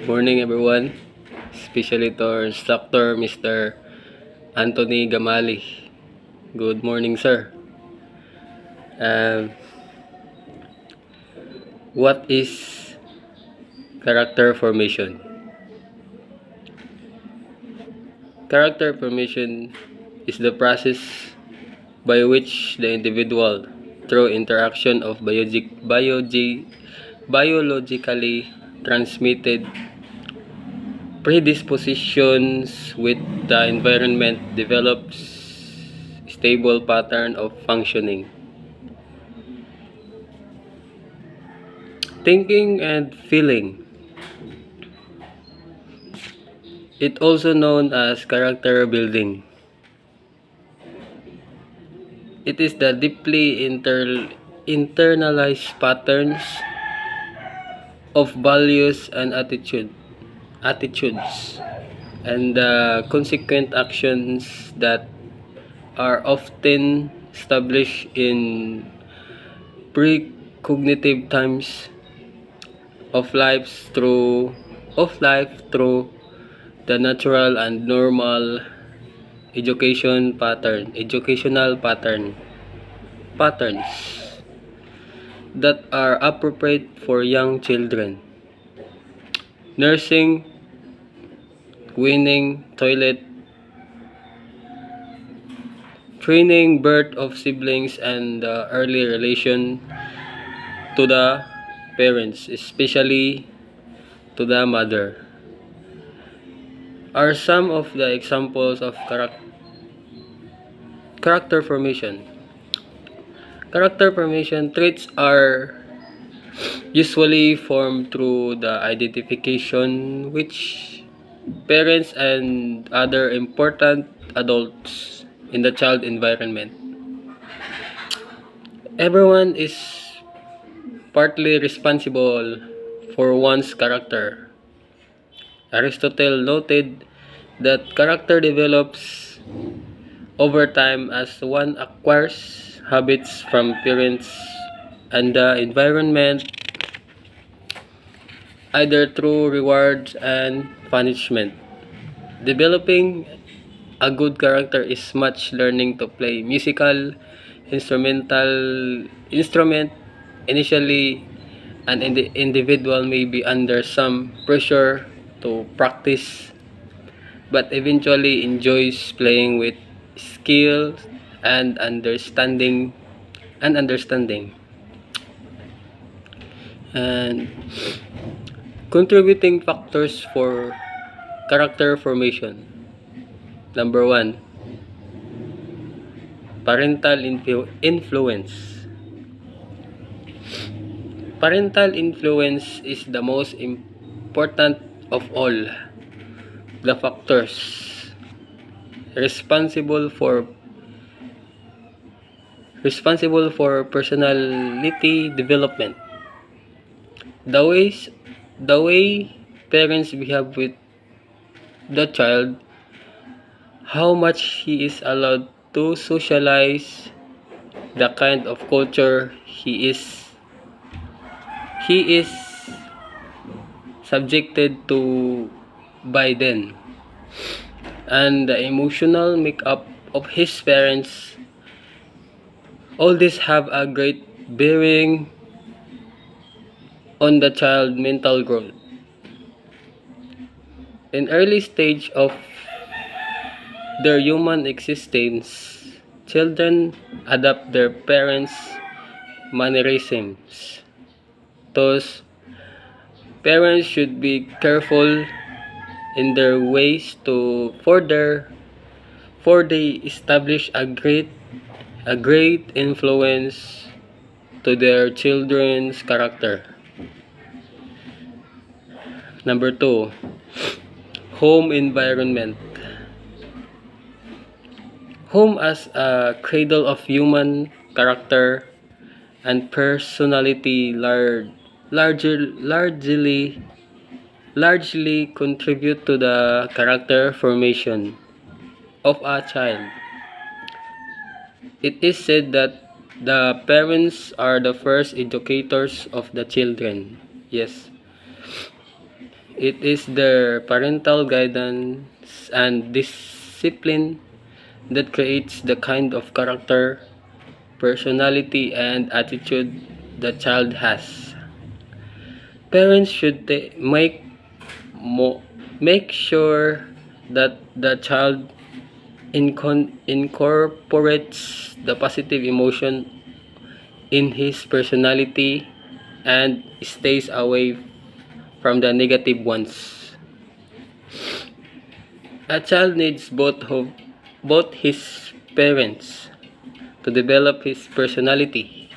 Morning everyone, especially to our instructor Mr. Anthony Gamali. Good morning sir. Um, what is character formation? Character formation is the process by which the individual, through interaction of biologically transmitted predispositions with the environment, develops stable pattern of functioning, thinking and feeling. It also known as character building. It is the deeply internalized patterns of values and attitudes and the consequent actions that are often established in precognitive times of life through the natural and normal educational patterns that are appropriate for young children. Nursing, weaning, toilet, training, birth of siblings, and the early relation to the parents, especially to the mother, are some of the examples of character formation. Character formation traits are usually formed through the identification which parents and other important adults in the child environment. Everyone is partly responsible for one's character. Aristotle noted that character develops over time as one acquires habits from parents and the environment, either through rewards and punishment. Developing a good character is much learning to play musical instrument. Initially, an individual may be under some pressure to practice, but eventually enjoys playing with skill and understanding and contributing factors for character formation. Number 1, parental influence. Parental influence is the most important of all the factors responsible for personality development. The way parents behave with the child, how much he is allowed to socialize, the kind of culture he is subjected to by then, and the emotional makeup of his parents. All these have a great bearing on the child mental growth. In early stage of their human existence, children adopt their parents' mannerisms. Thus, parents should be careful in their ways for they establish a great influence to their children's character. Number 2, home environment. Home as a cradle of human character and personality largely contribute to the character formation of a child. It is said that the parents are the first educators of the children. Yes, It is their parental guidance and discipline that creates the kind of character, personality, and attitude the child has. Parents should mo- make sure that the child incorporates the positive emotion in his personality and stays away from the negative ones. A child needs both his parents to develop his personality,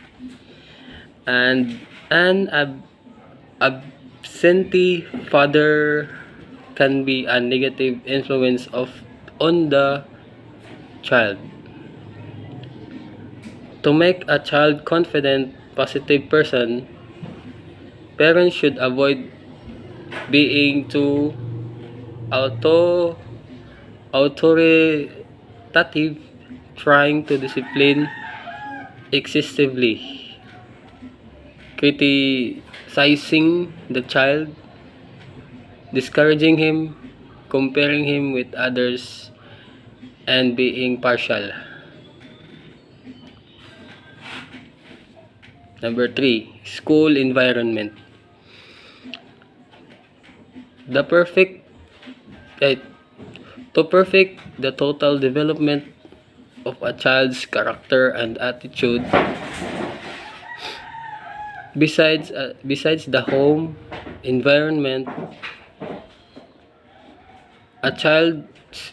and an absentee father can be a negative influence on the child. To make a child confident, positive person, parents should avoid being too auto authoritative, trying to discipline excessively, criticizing the child, discouraging him, comparing him with others, and being partial. Number 3, school environment. The perfect eh, to perfect the total development of a child's character and attitude, besides the home environment, a child's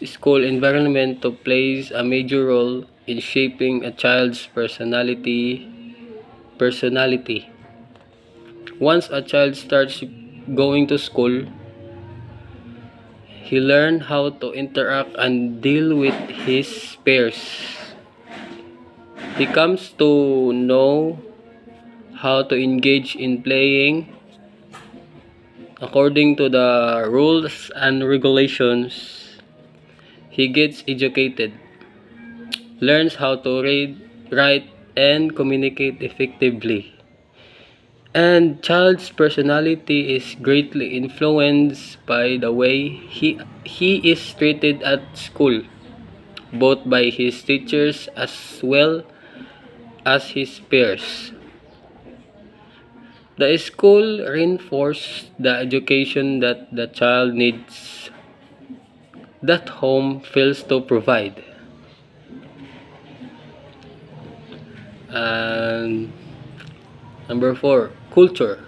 school environment to plays a major role in shaping a child's personality. Once a child starts going to school, he learns how to interact and deal with his peers. He comes to know how to engage in playing according to the rules and regulations. He gets educated, learns how to read, write, and communicate effectively. And child's personality is greatly influenced by the way he is treated at school, both by his teachers as well as his peers. The school reinforces the education that the child needs, that home fails to provide. And number 4, culture.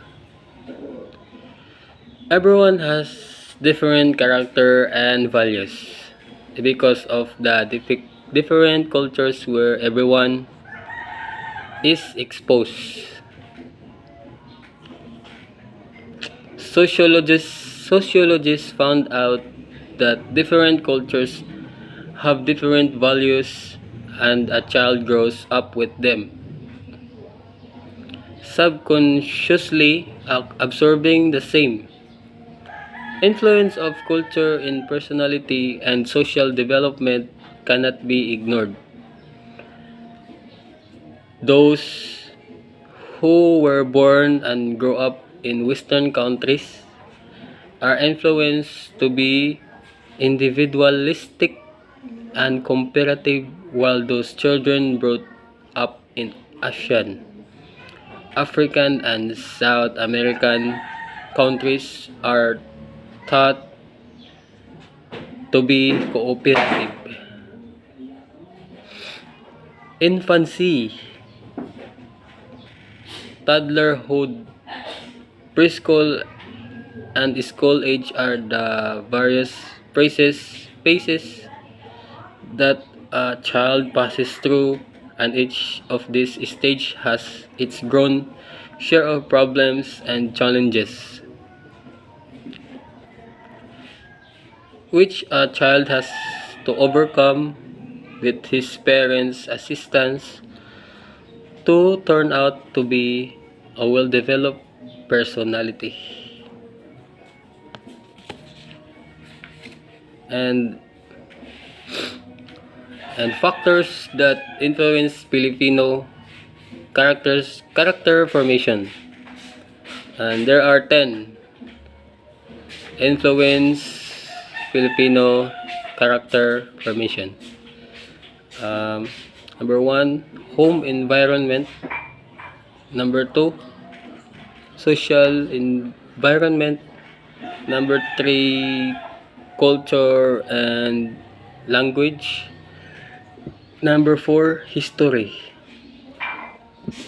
Everyone has different character and values because of the different cultures where everyone is exposed. Sociologists found out that different cultures have different values and a child grows up with them, subconsciously absorbing the same. Influence of culture in personality and social development cannot be ignored. Those who were born and grew up in Western countries are influenced to be individualistic and comparative, while those children brought up in Asian, African, and South American countries are taught to be cooperative. Infancy, toddlerhood, preschool, and school age are the various phases that a child passes through, and each of these stage has its grown share of problems and challenges, which a child has to overcome with his parents' assistance to turn out to be a well-developed personality. And factors that influence Filipino character formation. And there are 10. influence Filipino character formation. Number 1, home environment. Number 2, social environment. Number 3, culture and language. Number 4, history.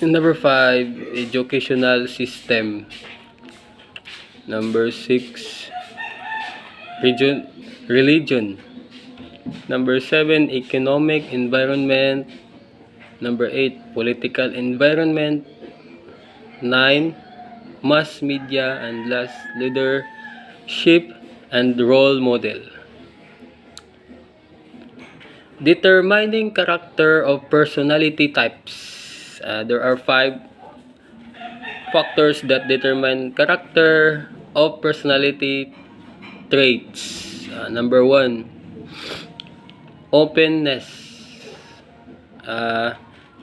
And number 5, educational system. Number 6, religion. Number 7, economic environment. Number 8, political environment. 9, mass media. And last, leadership and role model. Determining character of personality types. There are 5 factors that determine character of personality traits. Number 1, openness.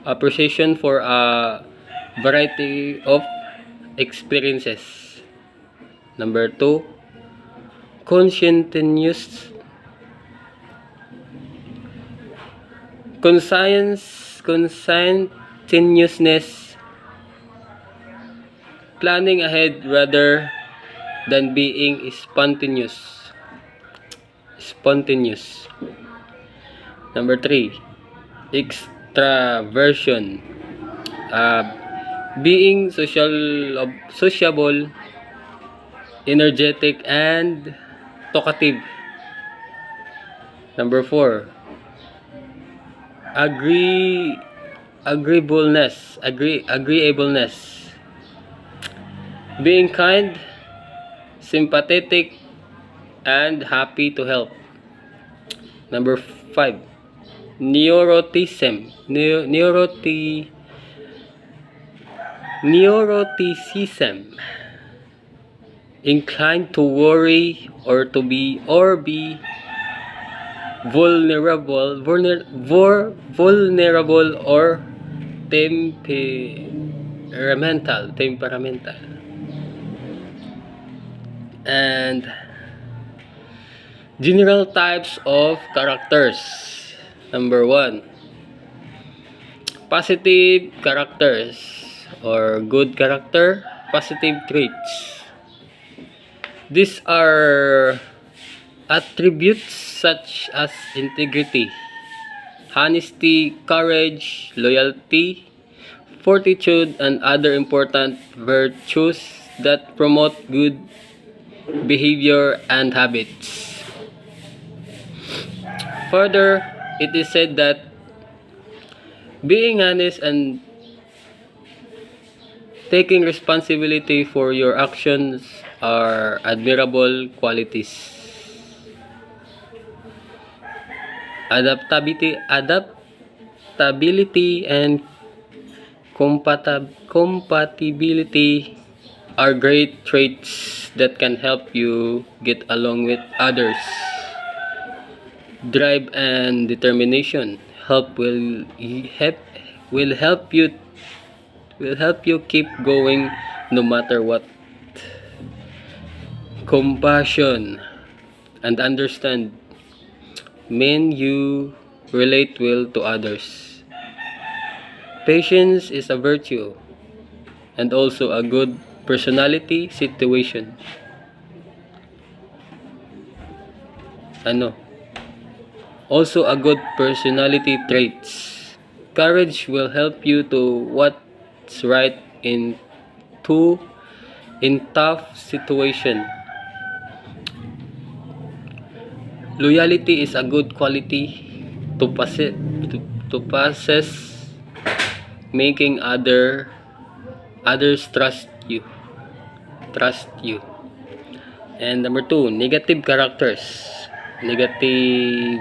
Appreciation for a variety of experiences. Number 2, conscientiousness. Planning ahead rather than being spontaneous. Number 3, extraversion. Being sociable, energetic, and talkative. Number 4, agreeableness. Being kind, sympathetic, and happy to help. Number 5, neuroticism. Inclined to worry or be vulnerable or temperamental. And general types of characters. Number 1, positive characters or good character, positive traits. These are attributes such as integrity, honesty, courage, loyalty, fortitude, and other important virtues that promote good behavior and habits. Further, it is said that being honest and taking responsibility for your actions are admirable qualities. Adaptability and compatibility are great traits that can help you get along with others. Drive and determination will help you keep going no matter what. Compassion and understand mean you relate well to others. Patience is a virtue and also a good personality situation. Also a good personality traits. Courage will help you to what's right in tough situation. Loyalty is a good quality to possess, making others trust you. And number 2, negative characters, negative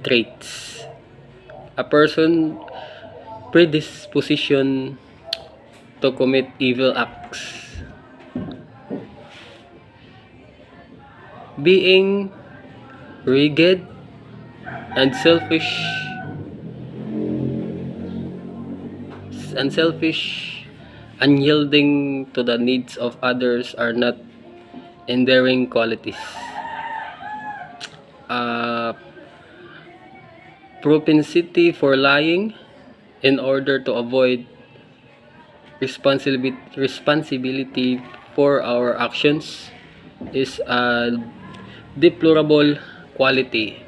traits. A person predisposition to commit evil acts. Being rigid and selfish, unyielding to the needs of others are not endearing qualities. Uh, Propensity for lying in order to avoid responsibility for our actions is a deplorable quality.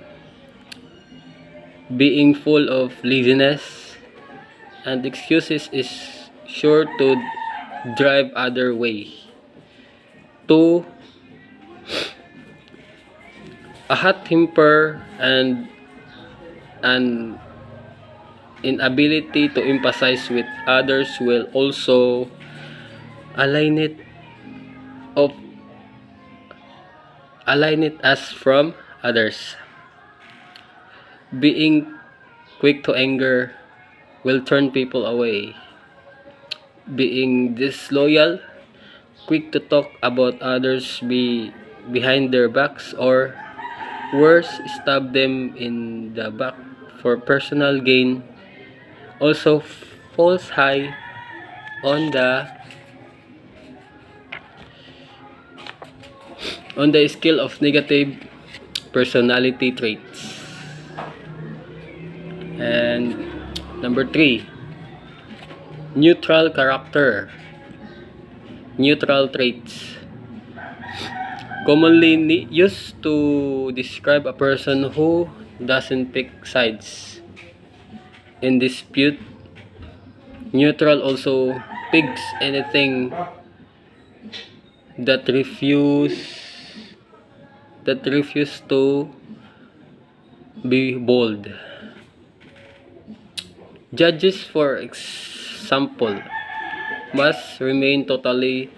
Being full of laziness and excuses is sure to drive other way. 2. A hot temper and an inability to empathize with others will also align it of align it us from others. Being quick to anger will turn people away. Being disloyal, quick to talk about others behind their backs, or worse, stab them in the back for personal gain, also falls high on the scale of negative personality traits. And number 3, neutral character. Neutral traits. Commonly used to describe a person who doesn't pick sides in dispute. Neutral also picks anything that refuse to be bold. Judges, for example, must remain totally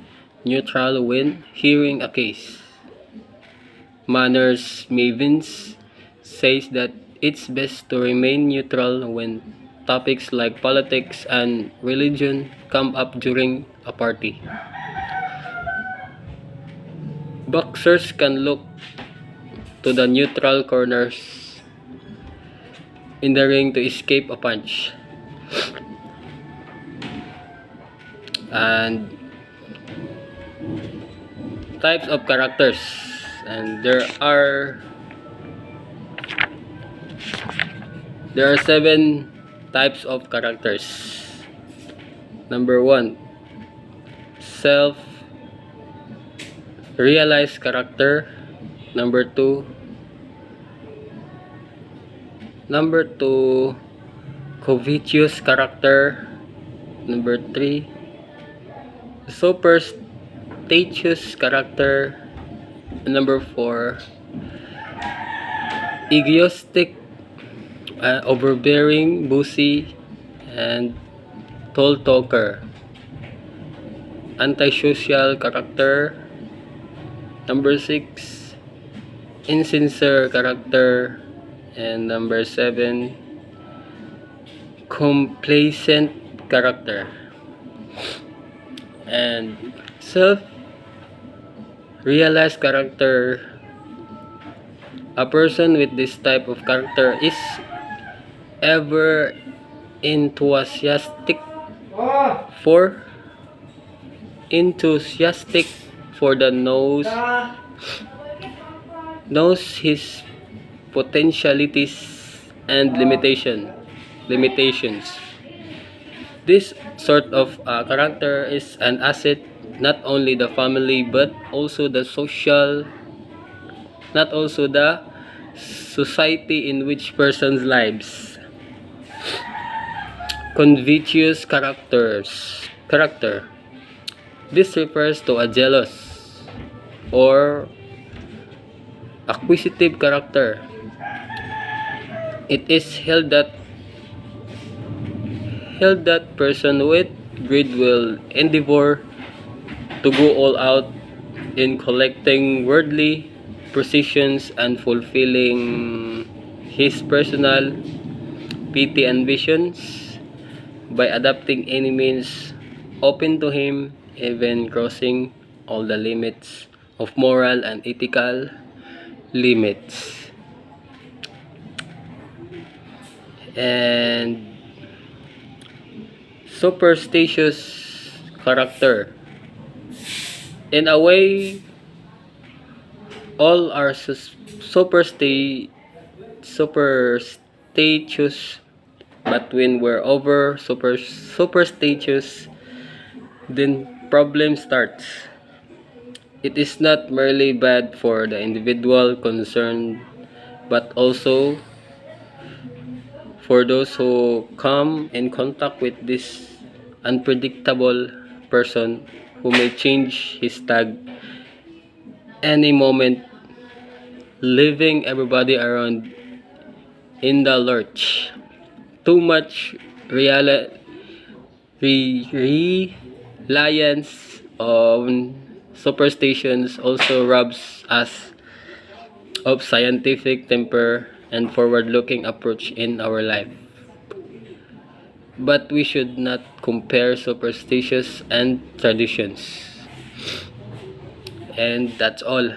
neutral when hearing a case. Manners mavens says that it's best to remain neutral when topics like politics and religion come up during a party. Boxers can look to the neutral corners in the ring to escape a punch. And types of characters, and there are 7 types of characters. Number 1, self-realized character. Number 2, covetous character. Number 3, superstitious character. Number 4, egoistic, overbearing, bossy, and tall talker. Antisocial character. Number 6, insincere character. And number 7, complacent character. And self-realized character. A person with this type of character is ever enthusiastic for the knows his potentialities and limitations. This sort of character is an asset not only the family but also the society in which person's lives. Covetous character. This refers to a jealous or acquisitive character. It is held that person with greed will endeavor to go all out in collecting worldly possessions and fulfilling his personal petty ambitions by adopting any means open to him, even crossing all the limits of moral and ethical limits. And superstitious character. In a way, all are superstitious, but when we're over superstitious, then problem starts. It is not merely bad for the individual concerned, but also for those who come in contact with this unpredictable person who may change his tag any moment, leaving everybody around in the lurch. Too much reliance on superstitions also robs us of scientific temper and forward-looking approach in our life. But we should not compare superstitions and traditions. And that's all.